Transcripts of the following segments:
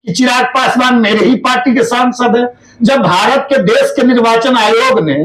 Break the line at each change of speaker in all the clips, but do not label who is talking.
चिराग पासवान मेरे ही पार्टी के सांसद है। जब भारत के देश के निर्वाचन आयोग ने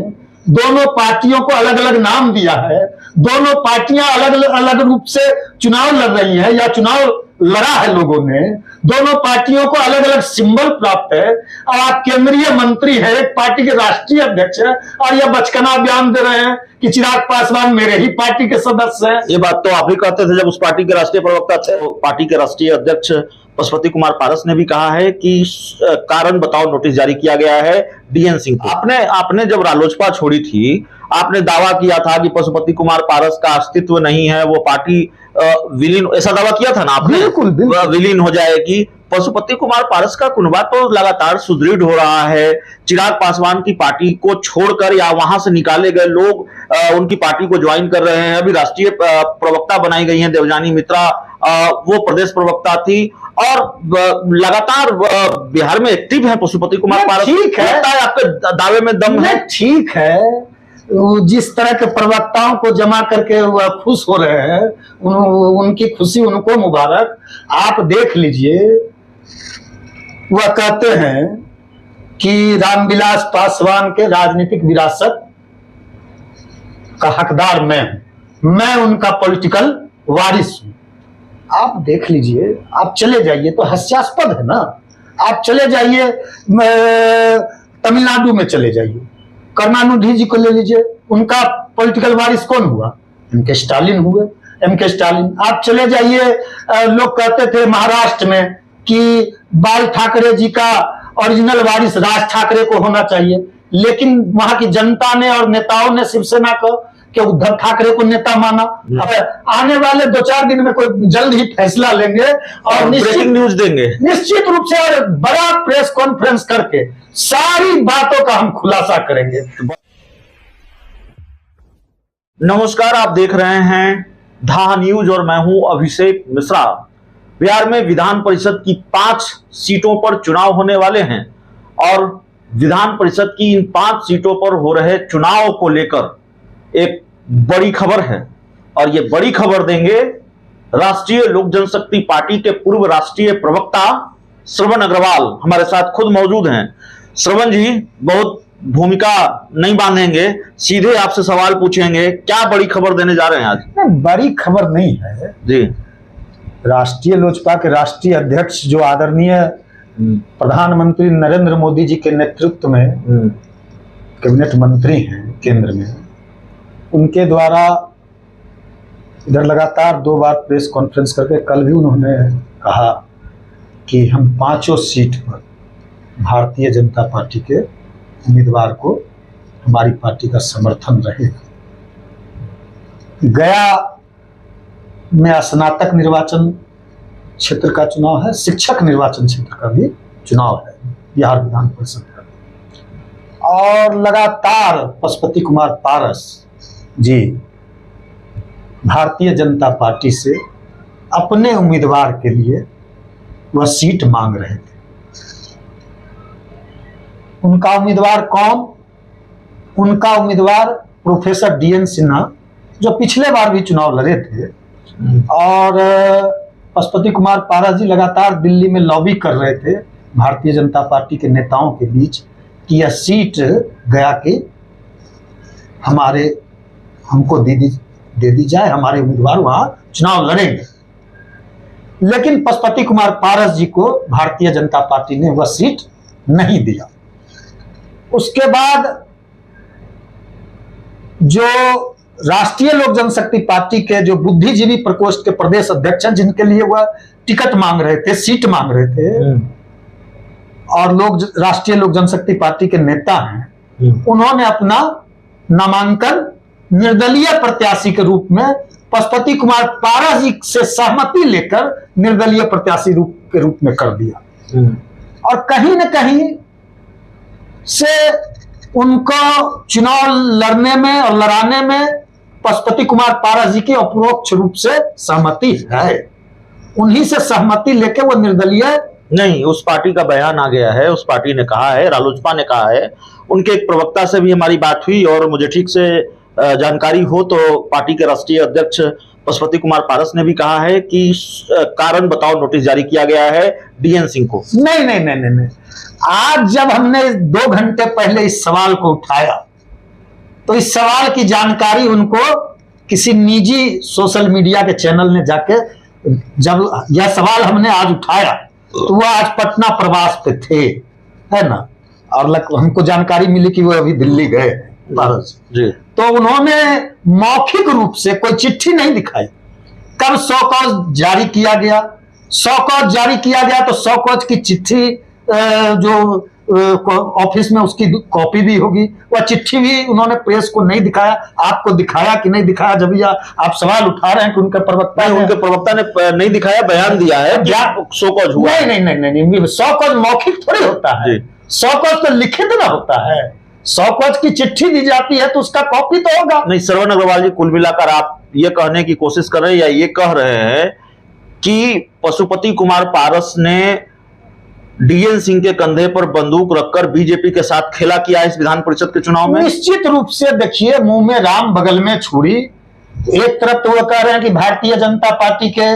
दोनों पार्टियों को अलग अलग नाम दिया है, दोनों पार्टियां अलग अलग रूप से चुनाव लड़ रही हैं या चुनाव लड़ा है लोगों ने, दोनों पार्टियों को अलग अलग सिंबल प्राप्त है, और आप केंद्रीय मंत्री है, एक पार्टी के राष्ट्रीय अध्यक्ष है, और यह बचकाना बयान दे रहे हैं कि चिराग पासवान मेरे ही पार्टी के सदस्य हैं।
ये बात तो आप ही कहते थे जब उस पार्टी के राष्ट्रीय प्रवक्ता थे। पार्टी के राष्ट्रीय अध्यक्ष पशुपति कुमार पारस ने भी कहा है कि कारण बताओ नोटिस जारी किया गया है डीएन सिंह को। आपने जब रालोसपा छोड़ी थी, आपने दावा किया था कि पशुपति कुमार पारस का अस्तित्व नहीं है, वो पार्टी विलीन, ऐसा दावा किया था ना आपने?
बिल्कुल
विलीन हो जाएगी। पशुपति कुमार पारस का कुनबा तो लगातार सुदृढ़ हो रहा है। चिराग पासवान की पार्टी को छोड़कर या वहां से निकाले गए लोग उनकी पार्टी को ज्वाइन कर रहे हैं। अभी राष्ट्रीय प्रवक्ता बनाई गई हैं देवजानी मित्रा, वो प्रदेश प्रवक्ता थी, और लगातार बिहार में एक्टिव है पशुपति कुमार पारस।
ठीक है,
आपके दावे में दम है?
ठीक है, जिस तरह के प्रवक्ताओं को जमा करके वह खुश हो रहे हैं, उनकी खुशी उनको मुबारक। आप देख लीजिए, वह कहते हैं कि रामविलास पासवान के राजनीतिक विरासत का हकदार मैं उनका पॉलिटिकल वारिस हूं। आप देख लीजिए, आप चले जाइए तो हास्यास्पद है ना। आप चले जाइए तमिलनाडु में, चले जाइए, करुणानिधि जी को ले लीजिए, उनका पॉलिटिकल वारिस कौन हुआ? एमके स्टालिन हुए, एमके स्टालिन। आप चले जाइए, लोग कहते थे महाराष्ट्र में कि बाल ठाकरे जी का ओरिजिनल वारिस राज ठाकरे को होना चाहिए, लेकिन वहां की जनता ने और नेताओं ने शिवसेना को कि उद्धव ठाकरे को नेता माना। अब आने वाले 2-4 दिन में कोई जल्द ही फैसला लेंगे और
ब्रेकिंग न्यूज देंगे
निश्चित रूप से, और बड़ा प्रेस कॉन्फ्रेंस करके सारी बातों का हम खुलासा करेंगे।
नमस्कार, आप देख रहे हैं धा न्यूज और मैं हूं अभिषेक मिश्रा। बिहार में विधान परिषद की 5 सीटों पर चुनाव होने वाले हैं, और विधान परिषद की इन 5 सीटों पर हो रहे चुनाव को लेकर एक बड़ी खबर है, और ये बड़ी खबर देंगे राष्ट्रीय लोक जनशक्ति पार्टी के पूर्व राष्ट्रीय प्रवक्ता श्रवण अग्रवाल। हमारे साथ खुद मौजूद हैं। श्रवण जी, बहुत भूमिका नहीं बांधेंगे, सीधे आपसे सवाल पूछेंगे, क्या बड़ी खबर देने जा रहे हैं आज?
बड़ी खबर नहीं है
जी।
राष्ट्रीय लोजपा के राष्ट्रीय अध्यक्ष जो आदरणीय प्रधानमंत्री नरेंद्र मोदी जी के नेतृत्व में कैबिनेट मंत्री हैं केंद्र में, उनके द्वारा इधर लगातार 2 बार प्रेस कॉन्फ्रेंस करके, कल भी उन्होंने कहा कि हम 5 सीट पर भारतीय जनता पार्टी के उम्मीदवार को हमारी पार्टी का समर्थन रहेगा। गया में स्नातक निर्वाचन क्षेत्र का चुनाव है, शिक्षक निर्वाचन क्षेत्र का भी चुनाव है बिहार विधान परिषद का, और लगातार पशुपति कुमार पारस जी भारतीय जनता पार्टी से अपने उम्मीदवार के लिए वह सीट मांग रहे थे। उनका उम्मीदवार कौन? उनका उम्मीदवार प्रोफेसर डीएन सिन्हा, जो पिछले बार भी चुनाव लड़े थे, और पशुपति कुमार पारस जी लगातार दिल्ली में लॉबी कर रहे थे भारतीय जनता पार्टी के नेताओं के बीच कि यह सीट गया के हमको दे दी जाए, हमारे उम्मीदवार वहां चुनाव लड़ेंगे। लेकिन पशुपति कुमार पारस जी को भारतीय जनता पार्टी ने वह सीट नहीं दिया। उसके बाद जो राष्ट्रीय लोक जनशक्ति पार्टी के जो बुद्धिजीवी प्रकोष्ठ के प्रदेश अध्यक्ष हैं, जिनके लिए वह टिकट मांग रहे थे, सीट मांग रहे थे, और राष्ट्रीय लोक जनशक्ति पार्टी के नेता हैं, उन्होंने अपना नामांकन निर्दलीय प्रत्याशी के रूप में पशुपति कुमार पारस जी से सहमति लेकर निर्दलीय प्रत्याशी के रूप में कर दिया। और कहीं न कहीं से उनको चुनाव लड़ने में और लड़ाने में पशुपति कुमार पारस जी की अपरोक्ष रूप से सहमति है। उन्हीं से सहमति लेके वो निर्दलीय
नहीं, उस पार्टी का बयान आ गया है, उस पार्टी ने कहा है, रालोसपा ने कहा है, उनके एक प्रवक्ता से भी हमारी बात हुई, और मुझे ठीक से जानकारी हो तो पार्टी के राष्ट्रीय अध्यक्ष पशुपति कुमार पारस ने भी कहा है कि कारण बताओ नोटिस जारी किया गया है डीएन सिंह को।
नहीं नहीं नहीं नहीं नहीं, आज जब हमने 2 घंटे पहले इस सवाल को उठाया तो इस सवाल की जानकारी उनको किसी निजी सोशल मीडिया के चैनल ने जाके, जब यह सवाल हमने आज उठाया तो वह आज पटना प्रवास पे थे, है ना, और हमको जानकारी मिली कि वो अभी दिल्ली गए पारस
जी।
तो उन्होंने मौखिक रूप से कोई चिट्ठी नहीं दिखाई। कब 100 कॉज जारी किया गया, 100 कॉज जारी किया गया तो 100 कॉज की चिट्ठी जो ऑफिस में उसकी कॉपी भी होगी, वह चिट्ठी भी उन्होंने प्रेस को नहीं दिखाया। आपको दिखाया कि नहीं दिखाया, जब यह आप सवाल उठा रहे हैं कि उनके प्रवक्ता
ने नहीं दिखाया, बयान दिया है कि 100 कॉज हुआ।
नहीं नहीं नहीं नहीं, 100 कॉज मौखिक थोड़ी होता है, 100 कॉज तो लिखित ना होता है। 100 कॉज की चिट्ठी दी जाती है तो उसका कॉपी तो होगा।
नहीं, श्रवण अग्रवाल जी, कुल मिलाकर आप ये कहने की कोशिश कर रहे हैं या ये कह रहे हैं कि पशुपति कुमार पारस ने डीएन सिंह के कंधे पर बंदूक रखकर बीजेपी के साथ खेला किया इस विधान परिषद के चुनाव में?
निश्चित रूप से। देखिए, मुंह में राम बगल में छुरी। एक तरफ तो वो कह रहे हैं कि भारतीय जनता पार्टी के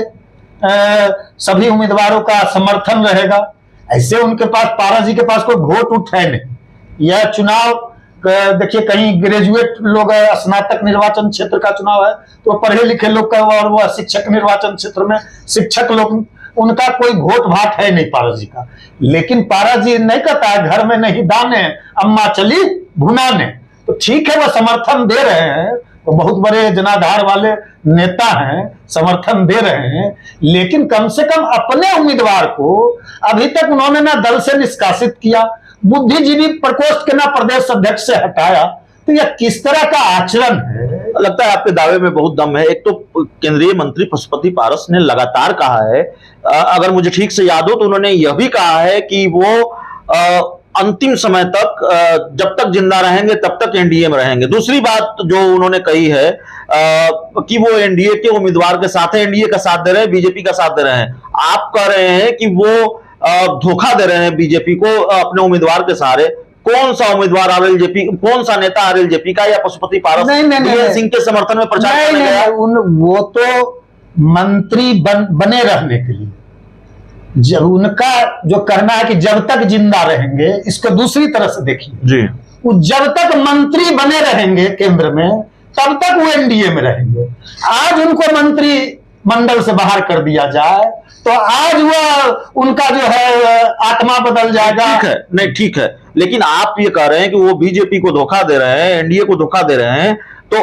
सभी उम्मीदवारों का समर्थन रहेगा, ऐसे उनके पास, पारस जी के पास कोई वोट उठ है नहीं। यह चुनाव देखिए, कहीं ग्रेजुएट लोग, स्नातक निर्वाचन क्षेत्र का चुनाव है तो पढ़े लिखे लोग का, और वो शिक्षक निर्वाचन क्षेत्र में शिक्षक लोग, उनका कोई वोट भाट है नहीं पारस जी का। लेकिन पारस जी नहीं कहता है घर में नहीं दाने, अम्मा चली भुनाने, तो ठीक है, वह समर्थन दे रहे हैं, वो बहुत बड़े जनाधार वाले नेता हैं, समर्थन दे रहे हैं, लेकिन कम से कम अपने उम्मीदवार को अभी तक उन्होंने ना दल से निष्कासित किया, बुद्धिजीवी प्रकोष्ठ के ना प्रदेश अध्यक्ष से हटाया। तो यह किस तरह का आचरण है?
लगता है आपके दावे में बहुत दम है। एक तो केंद्रीय मंत्री पशुपति पारस ने लगातार कहा है, अगर मुझे ठीक से याद हो तो उन्होंने यह भी कहा है कि वो अंतिम समय तक, जब तक जिंदा रहेंगे तब तक एनडीए में रहेंगे। दूसरी बात जो उन्होंने कही है कि वो एनडीए के उम्मीदवार के साथ है, एनडीए का साथ दे रहे हैं, बीजेपी का साथ दे रहे हैं। आप कह रहे हैं कि वो धोखा दे रहे हैं बीजेपी को अपने उम्मीदवार के सहारे। कौन सा उम्मीदवार आरएलजेपी, कौन सा नेता आरएलजेपी का या पशुपति पारस डीएन सिंह के समर्थन में प्रचार करने गया?
वो तो मंत्री बने रहने के लिए, जब उनका जो कहना है कि जब तक जिंदा रहेंगे, इसको दूसरी तरह से देखिए
जी,
वो जब तक मंत्री बने रहेंगे केंद्र में तब तक वो एनडीए में रहेंगे। आज उनको मंत्री मंडल से बाहर कर दिया जाए तो आज वो उनका जो है आत्मा बदल जाएगा।
ठीक है, नहीं ठीक है, लेकिन आप ये कह रहे हैं कि वो बीजेपी को धोखा दे रहे हैं, एनडीए को धोखा दे रहे हैं, तो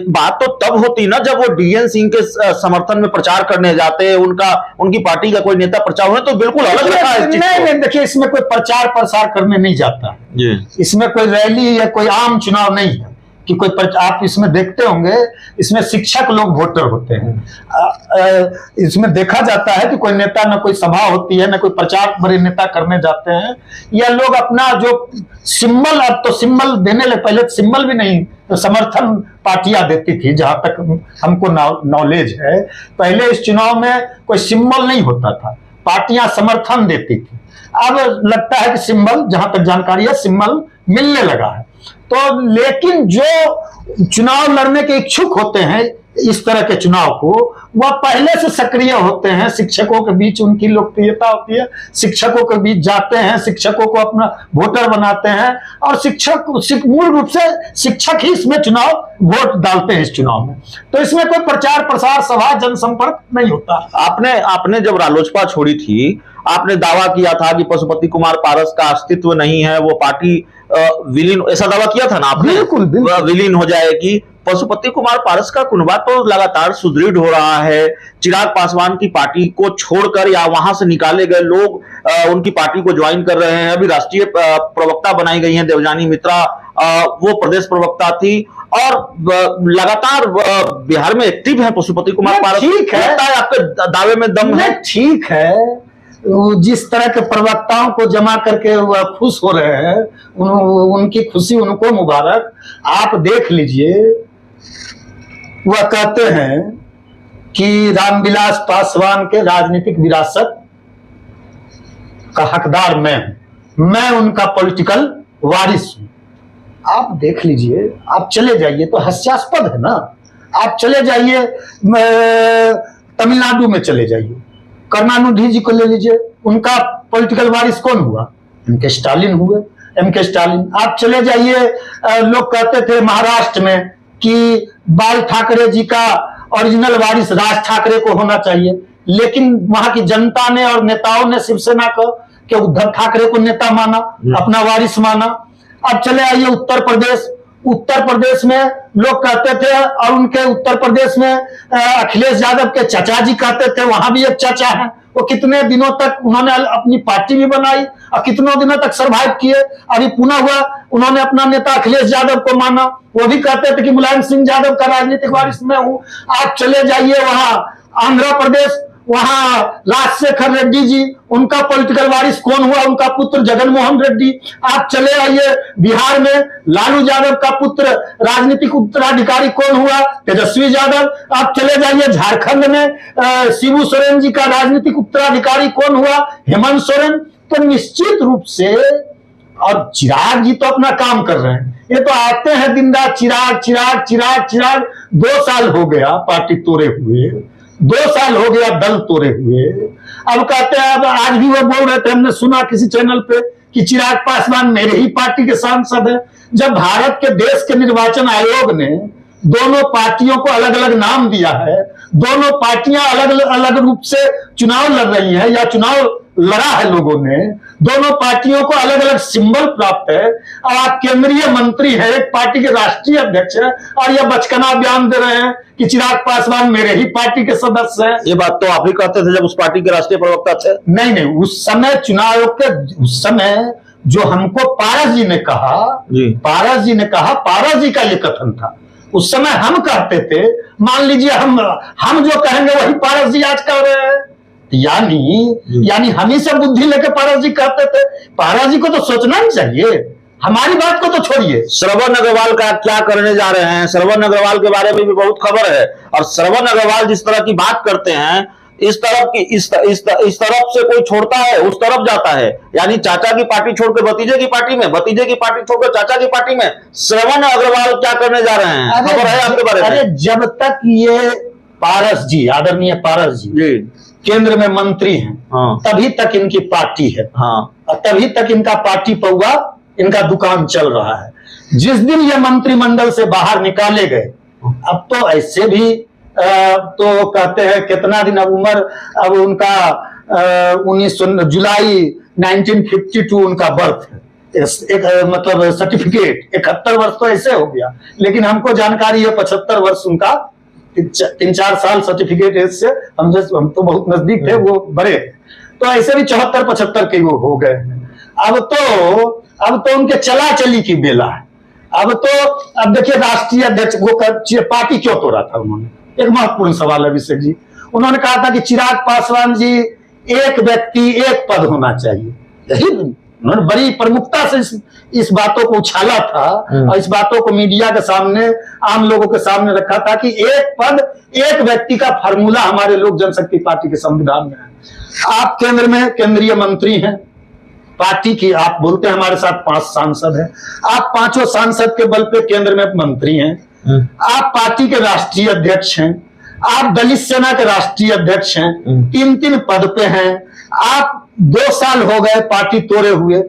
बात तो तब होती ना जब वो डीएन सिंह के समर्थन में प्रचार करने जाते हैं, उनकी पार्टी का कोई नेता प्रचार हुए, तो बिल्कुल अलग रखा है।
नहीं, देखिए, इसमें कोई प्रचार प्रसार करने नहीं जाता जी। इसमें कोई रैली या कोई आम चुनाव नहीं है कि कोई आप इसमें देखते होंगे, इसमें शिक्षक लोग वोटर होते हैं। इसमें देखा जाता है कि कोई नेता, ना कोई सभा होती है, ना कोई प्रचार बड़े नेता करने जाते हैं। यह लोग अपना जो सिंबल, अब तो सिंबल देने लगे, पहले सिंबल भी नहीं, तो समर्थन पार्टियां देती थी, जहां तक हमको नॉलेज है। पहले इस चुनाव में कोई सिंबल नहीं होता था, पार्टियां समर्थन देती थी। अब लगता है कि सिंबल, जहां तक जानकारी है, सिंबल मिलने लगा है। तो लेकिन जो चुनाव लड़ने के इच्छुक होते हैं इस तरह के चुनाव को, वह पहले से सक्रिय होते हैं, शिक्षकों के बीच उनकी लोकप्रियता होती है, शिक्षकों के बीच जाते हैं, शिक्षकों को अपना वोटर बनाते हैं, और मूल रूप से शिक्षक ही इसमें चुनाव वोट डालते हैं इस चुनाव में। तो इसमें कोई प्रचार प्रसार, सभा, जनसंपर्क नहीं होता।
आपने जब रालोसपा छोड़ी थी, आपने दावा किया था कि पशुपति कुमार पारस का अस्तित्व नहीं है, वो पार्टी विलीन, ऐसा दावा किया था ना आपने?
बिल्कुल
विलीन हो जाएगी। पशुपति कुमार पारस का कुनबा तो लगातार सुदृढ़ हो रहा है। चिराग पासवान की पार्टी को छोड़कर या वहां से निकाले गए लोग उनकी पार्टी को ज्वाइन कर रहे हैं। अभी राष्ट्रीय प्रवक्ता बनाई गई हैं देवजानी मित्रा, वो प्रदेश प्रवक्ता थी, और लगातार बिहार में एक्टिव है पशुपति कुमार पारस।
ठीक है,
आपके दावे में दम है?
ठीक है, जिस तरह के प्रवक्ताओं को जमा करके वह खुश हो रहे हैं, उनकी खुशी उनको मुबारक। आप देख लीजिए, वह कहते हैं कि रामविलास पासवान के राजनीतिक विरासत का हकदार मैं उनका पॉलिटिकल वारिस हूं। आप देख लीजिए, आप चले जाइए तो हास्यास्पद है ना। आप चले जाइए तमिलनाडु में चले जाइए, करुणानिधि जी को ले लीजिए, उनका पॉलिटिकल वारिस कौन हुआ? एम.के. स्टालिन हुए, एम.के. स्टालिन। आप चले जाइए, लोग कहते थे महाराष्ट्र में कि बाल ठाकरे जी का ओरिजिनल वारिस राज ठाकरे को होना चाहिए, लेकिन वहां की जनता ने और नेताओं ने शिवसेना को कि उद्धव ठाकरे को नेता माना, अपना वारिस माना। अब चले आइए उत्तर प्रदेश, उत्तर प्रदेश में लोग कहते थे, और उनके उत्तर प्रदेश में अखिलेश यादव के चाचा जी कहते थे, वहां भी एक चाचा है, वो कितने दिनों तक उन्होंने अपनी पार्टी भी बनाई और कितनों दिनों तक सरवाइव किए। अभी पुनः हुआ, उन्होंने अपना नेता अखिलेश यादव को माना, वो भी कहते थे कि मुलायम सिंह यादव का राजनीतिक वारिस मैं हूं। आप चले जाइए वहां आंध्र प्रदेश, वहां राजशेखर रेड्डी जी, उनका पॉलिटिकल वारिस कौन हुआ? उनका पुत्र जगनमोहन रेड्डी। आप चले आइए बिहार में, लालू यादव का पुत्र राजनीतिक उत्तराधिकारी कौन हुआ? तेजस्वी यादव। आप चले जाइए झारखंड में, शिबू सोरेन जी का राजनीतिक उत्तराधिकारी कौन हुआ? हेमंत सोरेन। तो निश्चित रूप से, और चिराग जी तो अपना काम कर रहे हैं, ये तो आते हैं दिन रात चिराग चिराग चिराग चिराग। 2 साल हो गया पार्टी तोड़े हुए, 2 साल हो गया दल तोड़े हुए। अब कहते हैं, अब आज भी वो बोल रहे थे, हमने सुना किसी चैनल पे कि चिराग पासवान मेरे ही पार्टी के सांसद है। जब भारत के देश के निर्वाचन आयोग ने दोनों पार्टियों को अलग अलग नाम दिया है, दोनों पार्टियां अलग अलग रूप से चुनाव लड़ रही हैं या चुनाव लड़ा है लोगों ने, दोनों पार्टियों को अलग अलग सिंबल प्राप्त है, और आप केंद्रीय मंत्री हैं, एक पार्टी के राष्ट्रीय अध्यक्ष हैं, और यह बचकाना बयान दे रहे हैं कि चिराग पासवान मेरे ही पार्टी के सदस्य हैं।
ये बात तो आप ही कहते थे जब उस पार्टी के राष्ट्रीय प्रवक्ता थे।
नहीं नहीं, उस समय चुनाव आयोग के उस समय जो हमको पारस जी ने कहा, पारस जी ने कहा, पारस जी का ये कथन था। उस समय हम कहते थे, मान लीजिए हम जो कहेंगे वही पारस जी आज कह रहे हैं। यानी हम ही से बुद्धि लेके पारस जी कहते थे। पारस जी को तो सोचना नहीं चाहिए, हमारी बात को तो छोड़िए।
श्रवण अग्रवाल का क्या करने जा रहे हैं, श्रवण अग्रवाल के बारे में भी बहुत खबर है, और श्रवण अग्रवाल जिस तरह की बात करते हैं, इस तरफ की इस तरफ से कोई छोड़ता है उस तरफ जाता है। यानी चाचा की पार्टी छोड़कर भतीजे की पार्टी में, भतीजे की पार्टी छोड़कर चाचा की पार्टी में। श्रवण अग्रवाल क्या करने जा रहे हैं, खबर है आपके बारे में?
अरे जब तक ये पारस जी, आदरणीय पारस जी केंद्र में मंत्री हैं, तभी तक इनकी पार्टी है, तभी तक इनका पार्टी पौवा, इनका दुकान चल रहा है। जिस दिन ये मंत्रिमंडल से बाहर निकाले गए, अब तो ऐसे भी तो कहते हैं कितना दिन अब उम्र, अब उनका 19 जुलाई 1952 उनका बर्थ है, एक मतलब सर्टिफिकेट 71 वर्ष तो ऐसे हो गया, लेकिन हमको जानकारी है 75 वर्ष उनका, 3-4 साल सर्टिफिकेट इससे हम तो बहुत नजदीक थे, वो बड़े, तो ऐसे भी 74-75 के वो हो गए। अब तो उनके चला चली की बेला है। अब देखिए राष्ट्रीय अध्यक्ष वो पार्टी क्यों तोड़ा था उन्होंने? एक महत्वपूर्ण सवाल है अभिषेक जी। उन्होंने कहा था कि चिराग पासवान जी, एक व्यक्ति एक पद होना चाहिए, यही उन्होंने बड़ी प्रमुखता से इस बातों को उछाला था, और इस बातों को मीडिया के सामने, आम लोगों के सामने रखा था कि एक पद एक व्यक्ति का फार्मूला हमारे लोक जनशक्ति पार्टी के संविधान में है। आप केंद्र में केंद्रीय मंत्री हैं पार्टी की, आप बोलते हैं हमारे साथ 5 सांसद हैं, आप 5 सांसद के बल पे केंद्र में मंत्री हैं, आप पार्टी के राष्ट्रीय अध्यक्ष हैं, आप दलित सेना के राष्ट्रीय अध्यक्ष हैं, 3-3 पद पे हैं, आप 2 साल हो गए पार्टी तोड़े हुए।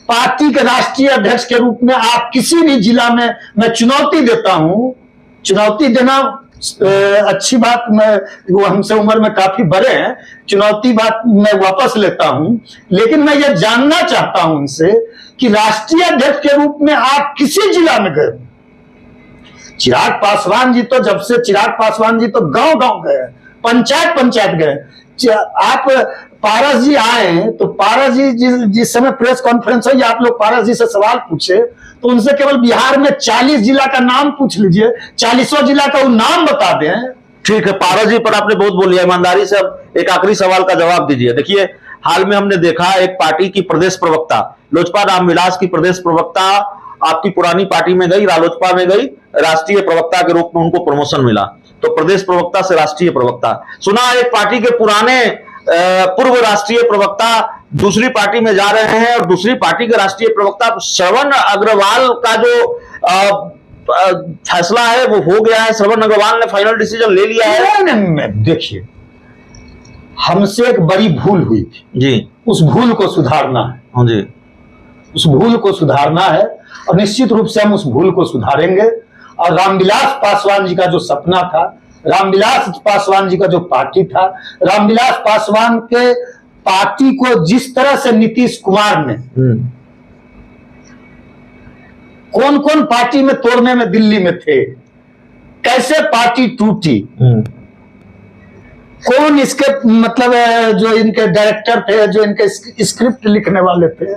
पार्टी के राष्ट्रीय अध्यक्ष के रूप में आप किसी भी जिला में, मैं चुनौती देता हूं, चुनौती देना अच्छी बात, मैं वो हमसे उम्र में काफी बड़े हैं, चुनौती बात मैं वापस लेता हूं, लेकिन मैं ये जानना चाहता हूं उनसे कि राष्ट्रीय अध्यक्ष के रूप में आप किसी जिला में गए? चिराग पासवान जी तो जब से चिराग पासवान जी तो गांव गए, पंचायत गए। आप पारस जी आए तो पारस जी जिस समय प्रेस कॉन्फ्रेंस हुई, आप लोग पारस जी से सवाल पूछे तो उनसे केवल बिहार में 40 जिला का नाम पूछ लीजिए, 40 जिला का वो नाम बता दें।
ठीक है, पारस जी पर आपने बहुत बोल लिया, ईमानदारी से अब एक आखिरी सवाल का जवाब दीजिए। देखिए, हाल में हमने देखा एक पार्टी की प्रदेश प्रवक्ता, लोजपा रामविलास की प्रदेश प्रवक्ता आपकी पुरानी पार्टी में गई, रालोजपा में गई, राष्ट्रीय प्रवक्ता के रूप में उनको प्रमोशन मिला, तो प्रदेश प्रवक्ता से राष्ट्रीय प्रवक्ता। सुना एक पार्टी के पुराने पूर्व राष्ट्रीय प्रवक्ता दूसरी पार्टी में जा रहे हैं, और दूसरी पार्टी के राष्ट्रीय प्रवक्ता श्रवण अग्रवाल का जो फैसला है वो हो गया है, श्रवण अग्रवाल ने फाइनल डिसीजन ले लिया है।
नहीं, देखिए, हमसे एक बड़ी भूल हुई थी
जी,
उस भूल को सुधारना है।
हाँ जी,
उस भूल को सुधारना है और निश्चित रूप से हम उस भूल को सुधारेंगे। और रामविलास पासवान जी का जो सपना था, रामविलास पासवान जी का जो पार्टी था, रामविलास पासवान के पार्टी को जिस तरह से नीतीश कुमार ने कौन कौन पार्टी में तोड़ने में दिल्ली में थे, कैसे पार्टी टूटी, कौन इसके मतलब जो इनके डायरेक्टर थे, जो इनके स्क्रिप्ट लिखने वाले थे,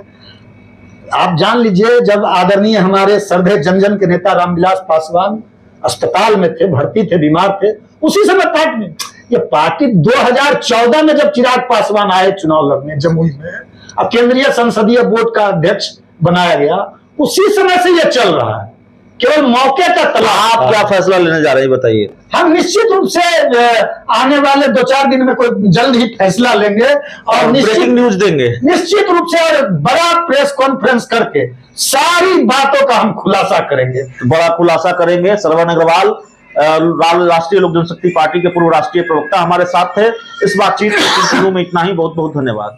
आप जान लीजिए। जब आदरणीय हमारे श्रद्धेय जन जन के नेता रामविलास पासवान अस्पताल में थे, भर्ती थे, बीमार थे, उसी समय पार्टी, ये पार्टी 2014 में जब चिराग पासवान आए चुनाव लड़ने जमुई में और केंद्रीय संसदीय बोर्ड का अध्यक्ष बनाया गया, उसी समय से ये चल रहा है। केवल मौके का तलाश।
आप क्या फैसला लेने जा रहे हैं बताइए।
हम निश्चित रूप से आने वाले 2-4 दिन में कोई जल्द ही फैसला लेंगे और
ब्रेकिंग न्यूज देंगे
निश्चित रूप से, और बड़ा प्रेस कॉन्फ्रेंस करके सारी बातों का हम खुलासा करेंगे।
बड़ा खुलासा करेंगे। श्रवण अग्रवाल राष्ट्रीय लोक जनशक्ति पार्टी के पूर्व राष्ट्रीय प्रवक्ता हमारे साथ थे। इस बातचीत में इतना ही। बहुत बहुत धन्यवाद।